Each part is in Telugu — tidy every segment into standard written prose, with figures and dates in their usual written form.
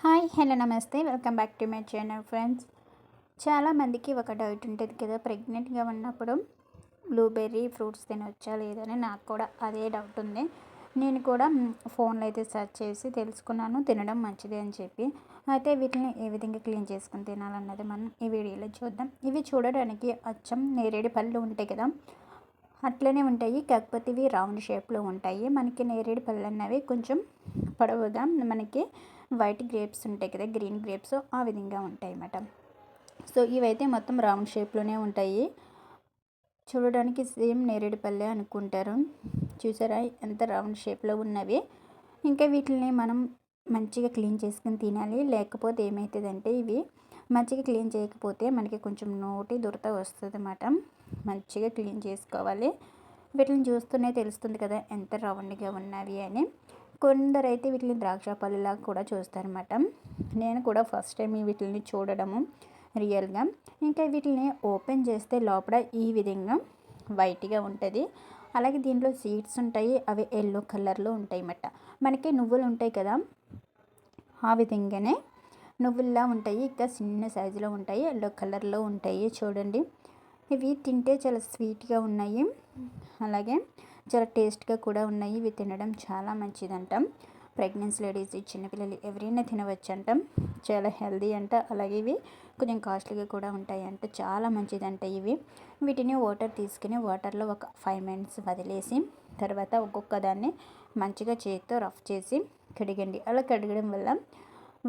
హాయ్ హలో నమస్తే welcome back to my channel friends. చాలామందికి ఒక డౌట్ ఉంటుంది కదా, ప్రెగ్నెంట్గా ఉన్నప్పుడు బ్లూబెర్రీ ఫ్రూట్స్ తినొచ్చా లేదని. నాకు కూడా అదే డౌట్ ఉంది. నేను కూడా ఫోన్లో అయితే సెర్చ్ చేసి తెలుసుకున్నాను తినడం మంచిది అని చెప్పి. అయితే వీటిని ఏ విధంగా క్లీన్ చేసుకుని తినాలన్నది మనం ఈ వీడియోలో చూద్దాం. ఇవి చూడడానికి అచ్చం నేరేడు పళ్ళు ఉంటాయి కదా, అట్లనే ఉంటాయి. కాకపోతే ఇవి రౌండ్ షేప్లో ఉంటాయి. మనకి నేరేడు పళ్ళు అన్నవి కొంచెం పొడవుగా మనకి వైట్ గ్రేప్స్ ఉంటాయి కదా, గ్రీన్ గ్రేప్స్ ఆ విధంగా ఉంటాయి అన్నమాట. సో ఇవైతే మొత్తం రౌండ్ షేప్లోనే ఉంటాయి. చూడడానికి సేమ్ నేరేడు పళ్ళే అనుకుంటారు. చూసారా ఎంత రౌండ్ షేప్లో ఉన్నవి. ఇంకా వీటిని మనం మంచిగా క్లీన్ చేసుకుని తినాలి. లేకపోతే ఏమవుతుందంటే ఇవి మంచిగా క్లీన్ చేయకపోతే మనకి కొంచెం నోటి దురద వస్తుంది అన్నమాట. మంచిగా క్లీన్ చేసుకోవాలి. వీటిని చూస్తూనే తెలుస్తుంది కదా ఎంత రౌండ్గా ఉన్నవి అని. కొందరైతే వీటిని ద్రాక్ష పళ్ళులాగా కూడా చూస్తారన్నమాట. నేను కూడా ఫస్ట్ టైం వీటిని చూడడము రియల్గా. ఇంకా వీటిని ఓపెన్ చేస్తే లోపల ఈ విధంగా వైట్గా ఉంటుంది. అలాగే దీంట్లో సీడ్స్ ఉంటాయి, అవి ఎల్లో కలర్లో ఉంటాయి అన్నమాట. మనకి నువ్వులు ఉంటాయి కదా, ఆ విధంగానే నువ్వుల్లా ఉంటాయి. ఇంకా చిన్న సైజులో ఉంటాయి, ఎల్లో కలర్లో ఉంటాయి. చూడండి ఇవి తింటే చాలా స్వీట్గా ఉన్నాయి, అలాగే చాలా టేస్ట్గా కూడా ఉన్నాయి. ఇవి తినడం చాలా మంచిదంట. ప్రెగ్నెన్సీ లేడీస్, చిన్నపిల్లలు ఎవరైనా తినవచ్చు అంట. చాలా హెల్దీ అంట. అలాగే ఇవి కొంచెం కాస్ట్లీగా కూడా ఉంటాయి అంట. చాలా మంచిదంట ఇవి. వీటిని వాటర్ తీసుకుని వాటర్లో ఒక 5 minutes వదిలేసి తర్వాత ఒక్కొక్క దాన్ని మంచిగా చేతితో రఫ్ చేసి కడిగండి. అలా కడగడం వల్ల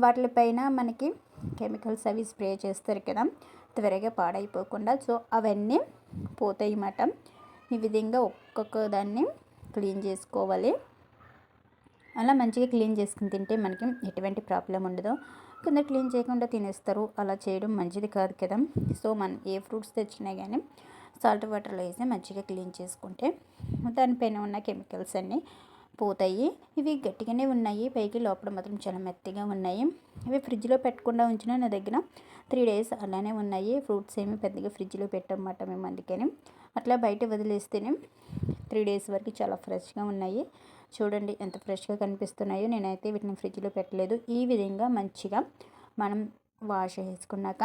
వాటిపైన మనకి కెమికల్స్ అవి స్ప్రే చేస్తారు కదా, త్వరగా పాడైపోకుండా. సో అవన్నీ పోతాయి అన్నమాట. ఈ విధంగా ఒక్కొక్క దాన్ని క్లీన్ చేసుకోవాలి. అలా మంచిగా క్లీన్ చేసుకుని తింటే మనకి ఎటువంటి ప్రాబ్లం ఉండదు. కొందరు క్లీన్ చేయకుండా తినేస్తారు. అలా చేయడం మంచిది కాదు కదా. సో మనం ఏ ఫ్రూట్స్ తెచ్చినా కానీ సాల్ట్ వాటర్లో వేసి మంచిగా క్లీన్ చేసుకుంటే దానిపైన ఉన్న కెమికల్స్ అన్నీ పోతాయి. ఇవి గట్టిగానే ఉన్నాయి, పైకి లోపల మాత్రం చాలా మెత్తగా ఉన్నాయి. ఇవి ఫ్రిడ్జ్లో పెట్టకుండా ఉంచిన నా దగ్గర 3 days అలానే ఉన్నాయి. ఫ్రూట్స్ ఏమి పెద్దగా ఫ్రిడ్జ్లో పెట్టమాట మేము, అందుకని అట్లా బయట వదిలేస్తేనే 3 days వరకు చాలా ఫ్రెష్గా ఉన్నాయి. చూడండి ఎంత ఫ్రెష్గా కనిపిస్తున్నాయో. నేనైతే వీటిని ఫ్రిడ్జ్లో పెట్టలేదు. ఈ విధంగా మంచిగా మనం వాష్ చేసుకున్నాక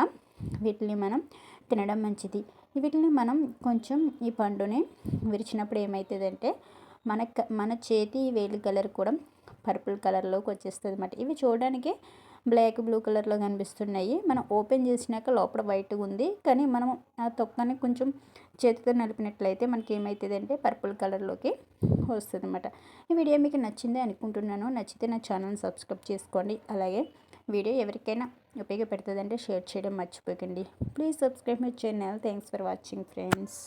వీటిని మనం తినడం మంచిది. వీటిని మనం కొంచెం ఈ పండుని విరిచినప్పుడు ఏమవుతుందంటే మన చేతి వేలు కలర్ కూడా పర్పుల్ కలర్లోకి వచ్చేస్తుంది అన్నమాట. ఇవి చూడడానికి బ్లాక్ బ్లూ కలర్లో కనిపిస్తున్నాయి. మనం ఓపెన్ చేసినాక లోపల వైట్గా ఉంది, కానీ మనం ఆ తొక్కని కొంచెం చేతితో నలిపినట్లయితే మనకి ఏమవుతుందంటే పర్పుల్ కలర్లోకి వస్తుంది అన్నమాట. ఈ వీడియో మీకు నచ్చిందే అనుకుంటున్నాను. నచ్చితే నా ఛానల్ సబ్స్క్రైబ్ చేసుకోండి. అలాగే వీడియో ఎవరికైనా ఉపయోగపడుతుందంటే షేర్ చేయడం మర్చిపోకండి. Please subscribe my channel. Thanks for watching friends.